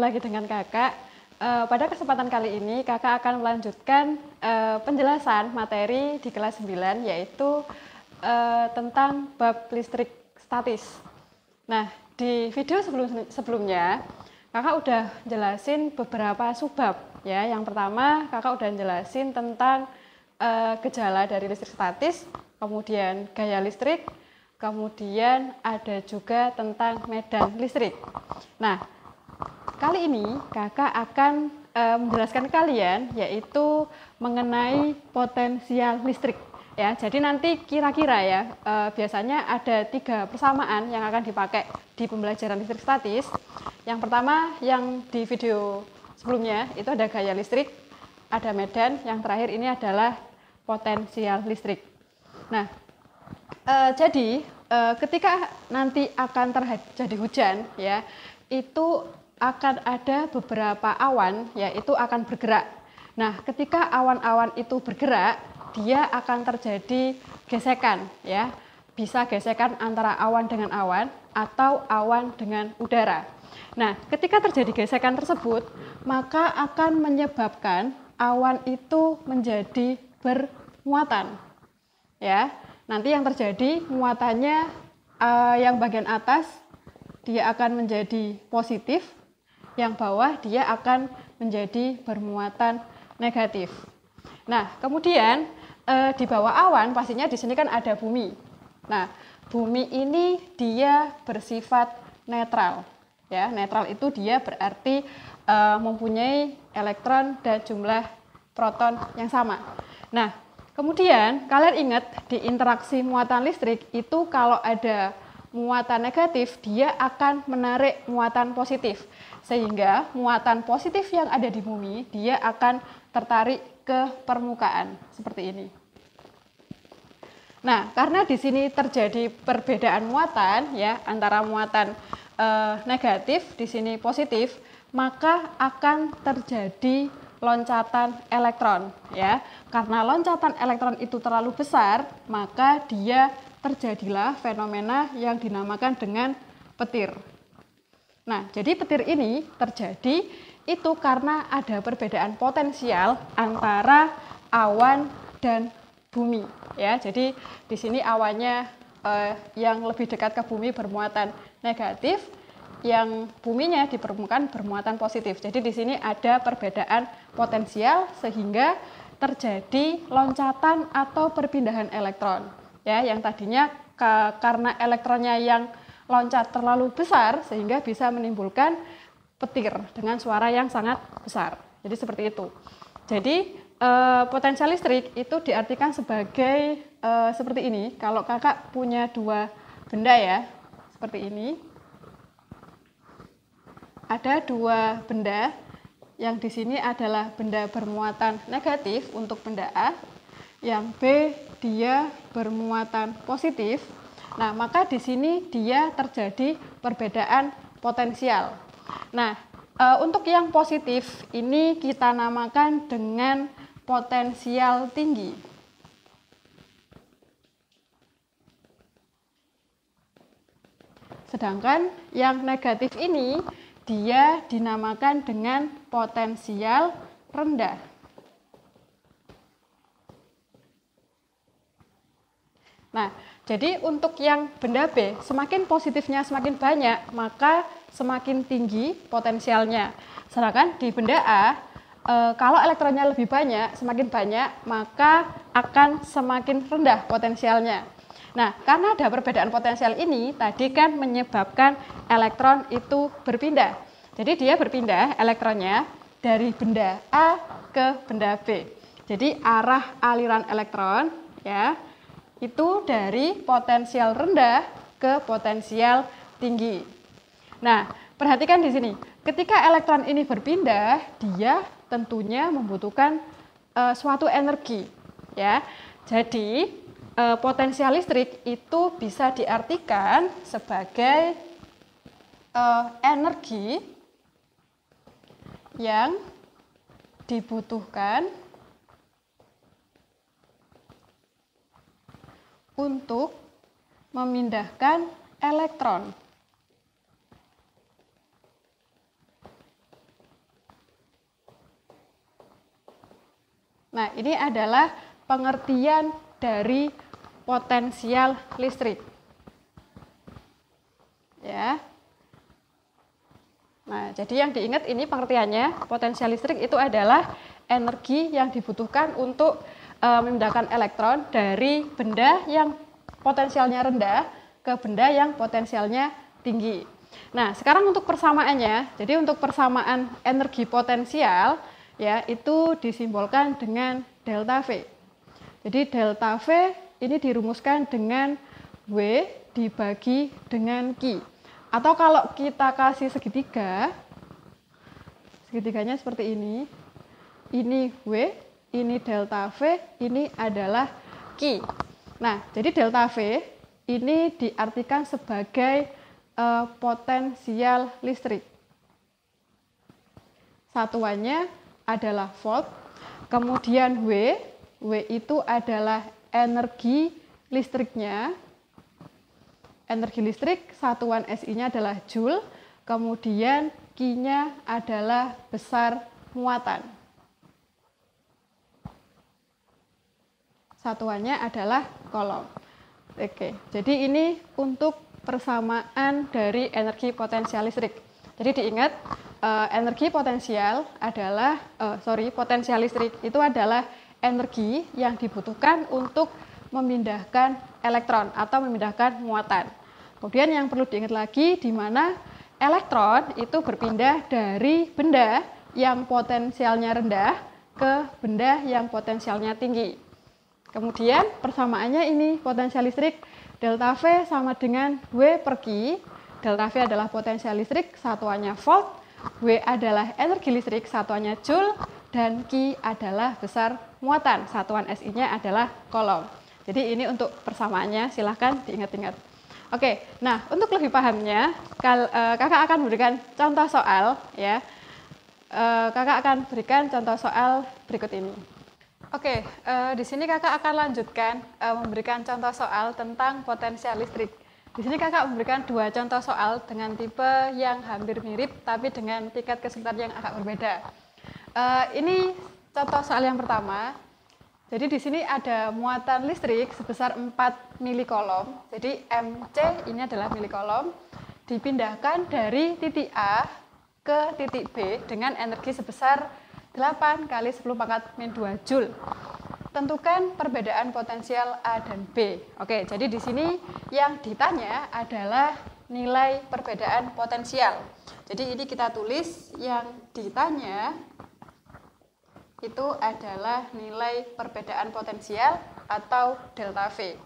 lagi dengan kakak. Pada kesempatan kali ini kakak akan melanjutkan penjelasan materi di kelas 9, yaitu tentang bab listrik statis. Nah, di video sebelumnya kakak udah jelasin beberapa subbab ya. Yang pertama kakak udah jelasin tentang gejala dari listrik statis, kemudian gaya listrik, kemudian ada juga tentang medan listrik. Nah, kali ini kakak akan menjelaskan ke kalian yaitu mengenai potensial listrik. Ya, jadi nanti kira-kira ya biasanya ada 3 persamaan yang akan dipakai di pembelajaran listrik statis. Yang pertama yang di video sebelumnya itu ada gaya listrik, ada medan, yang terakhir ini adalah potensial listrik. Nah, jadi ketika nanti akan terjadi hujan ya, itu akan ada beberapa awan yaitu akan bergerak. Nah, ketika awan-awan itu bergerak, dia akan terjadi gesekan ya. Bisa gesekan antara awan dengan awan atau awan dengan udara. Nah, ketika terjadi gesekan tersebut, maka akan menyebabkan awan itu menjadi bermuatan. Ya. Nanti yang terjadi muatannya yang bagian atas dia akan menjadi positif, yang bawah dia akan menjadi bermuatan negatif. Nah, kemudian di bawah awan pastinya di sini kan ada bumi. Nah, bumi ini dia bersifat netral. Ya, netral itu dia berarti mempunyai elektron dan jumlah proton yang sama. Nah, kemudian kalian ingat di interaksi muatan listrik itu kalau ada muatan negatif dia akan menarik muatan positif. Sehingga muatan positif yang ada di bumi dia akan tertarik ke permukaan seperti ini. Nah, karena di sini terjadi perbedaan muatan ya antara muatan negatif di sini positif, maka akan terjadi loncatan elektron ya. Karena loncatan elektron itu terlalu besar, maka dia terjadilah fenomena yang dinamakan dengan petir. Nah, jadi petir ini terjadi itu karena ada perbedaan potensial antara awan dan bumi ya. Jadi di sini awannya yang lebih dekat ke bumi bermuatan negatif, yang buminya di permukaan bermuatan positif. Jadi di sini ada perbedaan potensial sehingga terjadi loncatan atau perpindahan elektron. Ya, yang tadinya karena elektronnya yang loncat terlalu besar sehingga bisa menimbulkan petir dengan suara yang sangat besar. Jadi seperti itu. Jadi potensial listrik itu diartikan sebagai seperti ini. Kalau kakak punya 2 benda ya, seperti ini. Ada 2 benda, yang di sini adalah benda bermuatan negatif untuk benda A, yang B dia bermuatan positif. Nah, maka di sini dia terjadi perbedaan potensial. Nah, untuk yang positif ini kita namakan dengan potensial tinggi. Sedangkan yang negatif ini dia dinamakan dengan potensial rendah. Nah, jadi untuk yang benda B, semakin positifnya semakin banyak, maka semakin tinggi potensialnya. Sedangkan di benda A, kalau elektronnya lebih banyak, semakin banyak, maka akan semakin rendah potensialnya. Nah, karena ada perbedaan potensial ini, tadi kan menyebabkan elektron itu berpindah. Jadi dia berpindah elektronnya dari benda A ke benda B. Jadi arah aliran elektron ya itu dari potensial rendah ke potensial tinggi. Nah, perhatikan di sini. Ketika elektron ini berpindah, dia tentunya membutuhkan suatu energi ya. Jadi potensial listrik itu bisa diartikan sebagai energi yang dibutuhkan untuk memindahkan elektron Nah, ini adalah pengertian dari potensial listrik. Ya. Nah, jadi yang diingat ini pengertiannya, potensial listrik itu adalah energi yang dibutuhkan untuk memindahkan elektron dari benda yang potensialnya rendah ke benda yang potensialnya tinggi. Nah, sekarang untuk persamaannya, jadi untuk persamaan energi potensial, ya, itu disimbolkan dengan delta V. Jadi delta V ini dirumuskan dengan W dibagi dengan Q. Atau kalau kita kasih segitiga, segitiganya seperti ini W, ini delta V, ini adalah Q. Nah, jadi delta V ini diartikan sebagai potensial listrik. Satuannya adalah volt, kemudian W itu adalah energi listriknya. Energi listrik, satuan SI-nya adalah joule, kemudian Q-nya adalah besar muatan. Satuannya adalah kolom. Oke, jadi ini untuk persamaan dari energi potensial listrik. Jadi diingat, energi potensial adalah, potensial listrik itu adalah energi yang dibutuhkan untuk memindahkan elektron atau memindahkan muatan. Kemudian yang perlu diingat lagi di mana elektron itu berpindah dari benda yang potensialnya rendah ke benda yang potensialnya tinggi. Kemudian persamaannya ini potensial listrik delta V sama dengan W per Q. Delta V adalah potensial listrik, satuannya volt. W adalah energi listrik, satuannya joule. Dan Q adalah besar muatan, satuan SI-nya adalah kolom. Jadi ini untuk persamaannya, silahkan diingat-ingat. Oke, nah untuk lebih pahamnya, kakak akan berikan contoh soal, ya. Kakak akan berikan contoh soal berikut ini. Oke, di sini kakak akan lanjutkan memberikan contoh soal tentang potensial listrik. Di sini kakak memberikan dua contoh soal dengan tipe yang hampir mirip, tapi dengan tingkat kesulitan yang agak berbeda. Ini contoh soal yang pertama. Jadi di sini ada muatan listrik sebesar 4 milikolom. Jadi MC ini adalah milikolom, dipindahkan dari titik A ke titik B dengan energi sebesar 8 kali 10⁻⁻² Joule. Tentukan perbedaan potensial A dan B. Oke, jadi di sini yang ditanya adalah nilai perbedaan potensial. Jadi ini kita tulis yang ditanya itu adalah nilai perbedaan potensial atau delta V.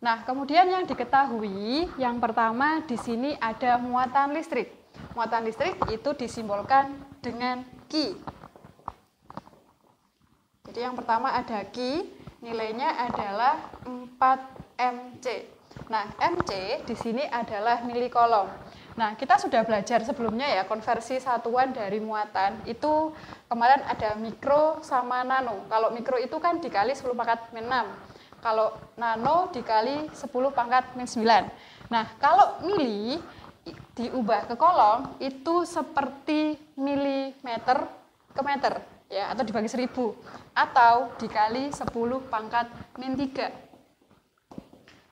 Nah, kemudian yang diketahui, yang pertama di sini ada muatan listrik. Muatan listrik itu disimbolkan dengan Q. Jadi yang pertama ada Q, nilainya adalah 4 mC. Nah, mC di sini adalah milikolom. Nah, kita sudah belajar sebelumnya ya, konversi satuan dari muatan. Itu kemarin ada mikro sama nano. Kalau mikro itu kan dikali 10⁻⁶. Kalau nano dikali 10⁻⁹. Nah, kalau mili diubah ke kolom, itu seperti milimeter ke meter, ya, atau dibagi 1000. Atau dikali 10⁻⁻3.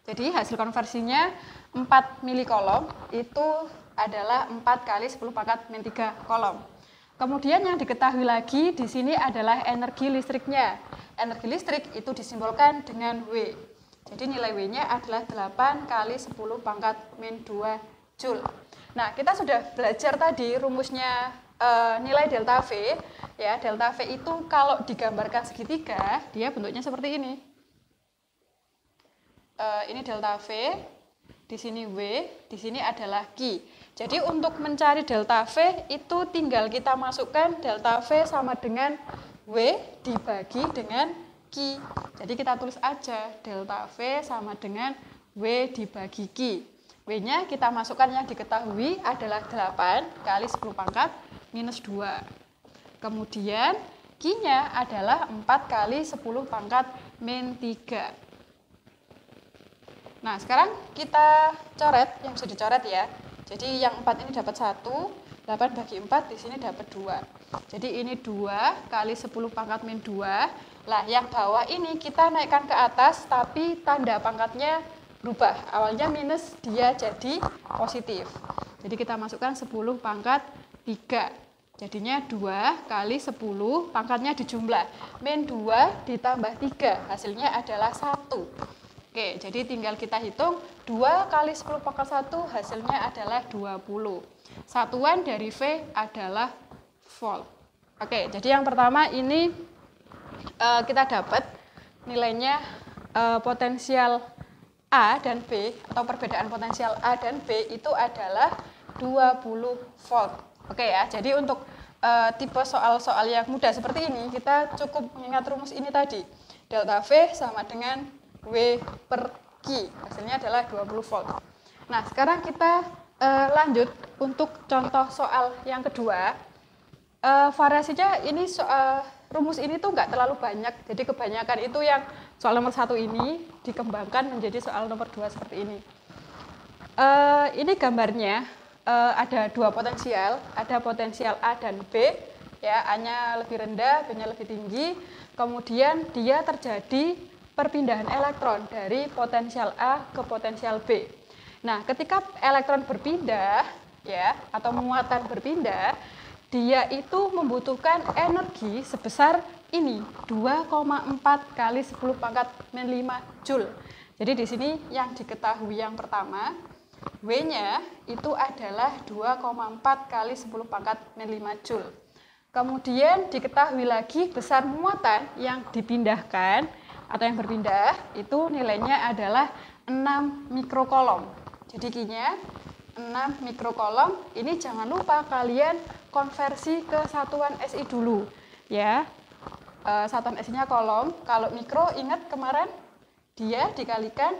Jadi hasil konversinya 4 milikolom itu adalah 4 kali 10⁻⁻3 kolom. Kemudian yang diketahui lagi di sini adalah energi listriknya. Energi listrik itu disimbolkan dengan W. Jadi nilai W-nya adalah 8 kali 10⁻⁻² Joule. Nah, kita sudah belajar tadi rumusnya nilai delta V. Ya, delta V itu kalau digambarkan segitiga, dia bentuknya seperti ini. Ini delta V, di sini W, di sini adalah Q. Jadi untuk mencari delta V itu tinggal kita masukkan delta V sama dengan W dibagi dengan Q. Jadi kita tulis aja delta V sama dengan W dibagi Q. W-nya kita masukkan yang diketahui adalah 8 kali 10⁻⁻². Kemudian Q-nya adalah 4 kali 10⁻⁻3. Nah, sekarang kita coret, yang bisa dicoret ya. Jadi yang 4 ini dapat 1, 8 bagi 4 di sini dapat 2. Jadi ini 2 kali 10⁻⁻², Nah, yang bawah ini kita naikkan ke atas, tapi tanda pangkatnya berubah. Awalnya minus, dia jadi positif. Jadi kita masukkan 10 pangkat 3. Jadinya 2 kali 10, pangkatnya dijumlah. Min 2 ditambah 3, hasilnya adalah 1. Oke, jadi tinggal kita hitung 2 kali 10 pangkat 1, hasilnya adalah 20. Satuan dari V adalah volt. Oke, jadi yang pertama ini kita dapat nilainya potensial A dan B, atau perbedaan potensial A dan B itu adalah 20 volt. Oke ya, jadi untuk tipe soal-soal yang mudah seperti ini, kita cukup mengingat rumus ini tadi. Delta V sama dengan W per Q, hasilnya adalah 20 volt. Nah, sekarang kita lanjut untuk contoh soal yang kedua. Variasinya ini rumus ini tuh nggak terlalu banyak, jadi kebanyakan itu yang soal nomor 1 ini dikembangkan menjadi soal nomor 2 seperti ini. Ini gambarnya ada 2 potensial, ada potensial A dan B, ya, A-nya lebih rendah, B-nya lebih tinggi. Kemudian dia terjadi perpindahan elektron dari potensial A ke potensial B. Nah, ketika elektron berpindah, ya, atau muatan berpindah, dia itu membutuhkan energi sebesar ini, 2,4 kali 10 pangkat min 5 Joule. Jadi di sini yang diketahui yang pertama, W-nya itu adalah 2,4 kali 10 pangkat min 5 Joule. Kemudian diketahui lagi besar muatan yang dipindahkan atau yang berpindah itu nilainya adalah 6 mikrokolom. Jadi Q-nya 6 mikrokolom. Ini jangan lupa kalian konversi ke satuan SI dulu, ya. Satuan SI-nya kolom. Kalau mikro, ingat kemarin dia dikalikan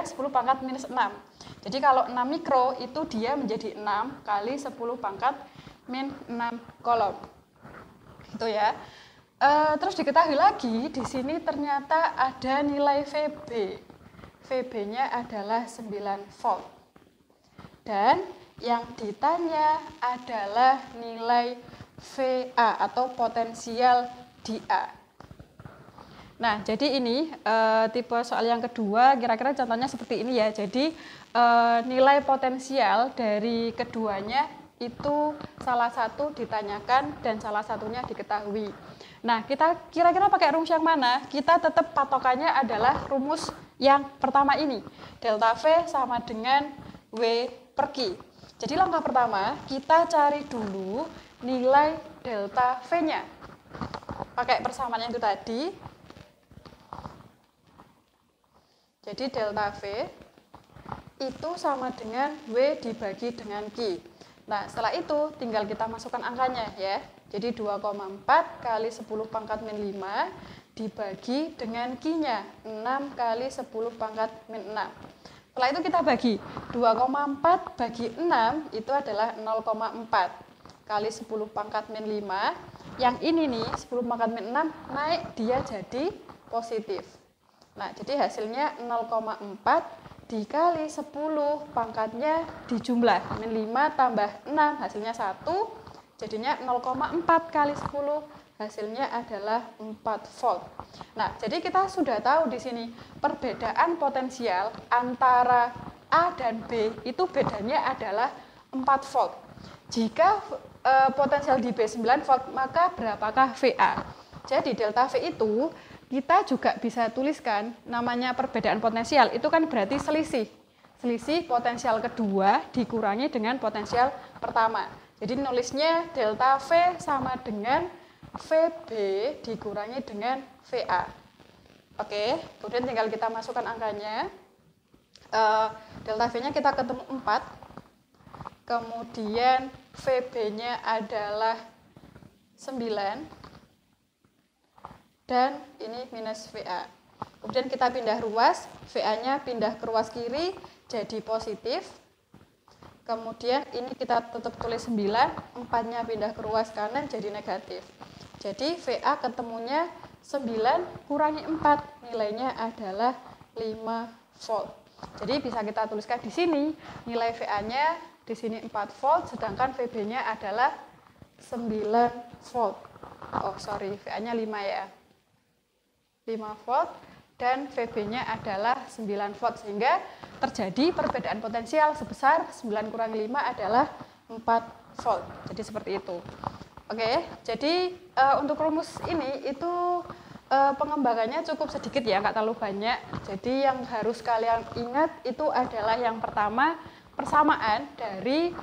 10 pangkat minus 6. Jadi kalau 6 mikro itu dia menjadi 6 kali 10 pangkat min 6 kolom. Itu ya. Terus diketahui lagi di sini ternyata ada nilai VB. VB-nya adalah 9 volt. Dan yang ditanya adalah nilai VA atau potensial di A. Nah, jadi ini tipe soal yang kedua, kira-kira contohnya seperti ini ya. Jadi nilai potensial dari keduanya itu salah satu ditanyakan dan salah satunya diketahui. Nah, kita kira-kira pakai rumus yang mana? Kita tetap patokannya adalah rumus yang pertama ini. Delta V sama dengan W per Q. Jadi langkah pertama, kita cari dulu nilai delta V-nya. Pakai persamaan yang itu tadi. Jadi delta V itu sama dengan W dibagi dengan Q. Nah, setelah itu tinggal kita masukkan angkanya ya. Jadi 2,4 kali 10 pangkat min 5 dibagi dengan Q-nya 6 kali 10 pangkat min 6. Setelah itu kita bagi 2,4 bagi 6 itu adalah 0,4 kali 10 pangkat min 5. Yang ini nih 10 pangkat min 6 naik dia jadi positif. Nah, jadi hasilnya 0,4 dikali 10 pangkatnya dijumlah. Min 5 tambah 6 hasilnya 1. Jadinya 0,4 kali 10 hasilnya adalah 4 volt. Nah, jadi kita sudah tahu di sini perbedaan potensial antara A dan B itu bedanya adalah 4 volt. Jika potensial di B 9 volt, maka berapakah VA? Jadi delta V itu kita juga bisa tuliskan namanya perbedaan potensial. Itu kan berarti selisih. Selisih potensial kedua dikurangi dengan potensial pertama. Jadi nulisnya delta V sama dengan VB dikurangi dengan VA. Oke, kemudian tinggal kita masukkan angkanya. Delta V-nya kita ketemu 4. Kemudian VB-nya adalah 9. Dan ini minus VA. Kemudian kita pindah ruas, VA-nya pindah ke ruas kiri jadi positif. Kemudian ini kita tetap tulis 9, 4-nya pindah ke ruas kanan jadi negatif. Jadi VA ketemunya 9 kurangi 4, nilainya adalah 5 volt. Jadi bisa kita tuliskan di sini nilai VA-nya di sini 4 volt, sedangkan VB-nya adalah 9 volt. Oh, sorry, VA-nya 5 ya. 5 volt dan VB-nya adalah 9 volt, sehingga terjadi perbedaan potensial sebesar 9 kurangi 5 adalah 4 volt. Jadi seperti itu. Oke, jadi untuk rumus ini itu pengembangannya cukup sedikit ya, nggak terlalu banyak. Jadi yang harus kalian ingat itu adalah yang pertama, persamaan dari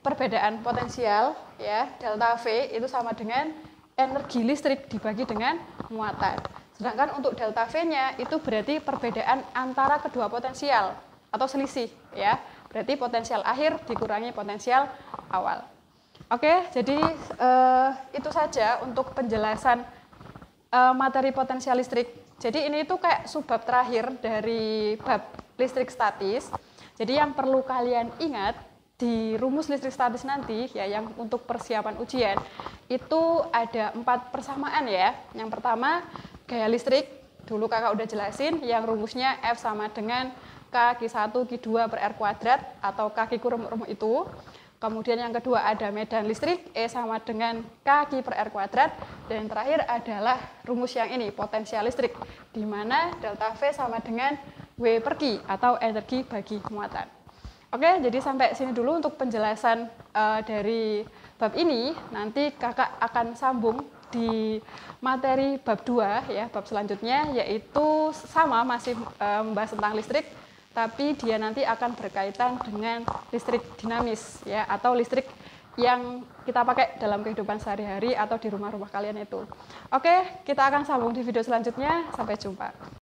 perbedaan potensial ya, delta V itu sama dengan energi listrik dibagi dengan muatan. Sedangkan untuk delta V-nya itu berarti perbedaan antara kedua potensial atau selisih ya. Berarti potensial akhir dikurangi potensial awal. Oke, jadi itu saja untuk penjelasan materi potensial listrik. Jadi ini itu kayak subbab terakhir dari bab listrik statis. Jadi yang perlu kalian ingat di rumus listrik statis nanti ya, yang untuk persiapan ujian itu ada 4 persamaan ya. Yang pertama gaya listrik, dulu kakak udah jelasin, yang rumusnya F sama dengan K Q1 Q2 per R kuadrat atau K Q rumus itu. Kemudian yang kedua ada medan listrik, E sama dengan K Q per R kuadrat. Dan yang terakhir adalah rumus yang ini, potensial listrik, di mana delta V sama dengan W per Q atau energi bagi muatan. Oke, jadi sampai sini dulu untuk penjelasan dari bab ini. Nanti kakak akan sambung di materi bab 2 ya, bab selanjutnya, yaitu sama masih membahas tentang listrik, tapi dia nanti akan berkaitan dengan listrik dinamis ya, atau listrik yang kita pakai dalam kehidupan sehari-hari atau di rumah-rumah kalian itu. Oke, kita akan sambung di video selanjutnya. Sampai jumpa.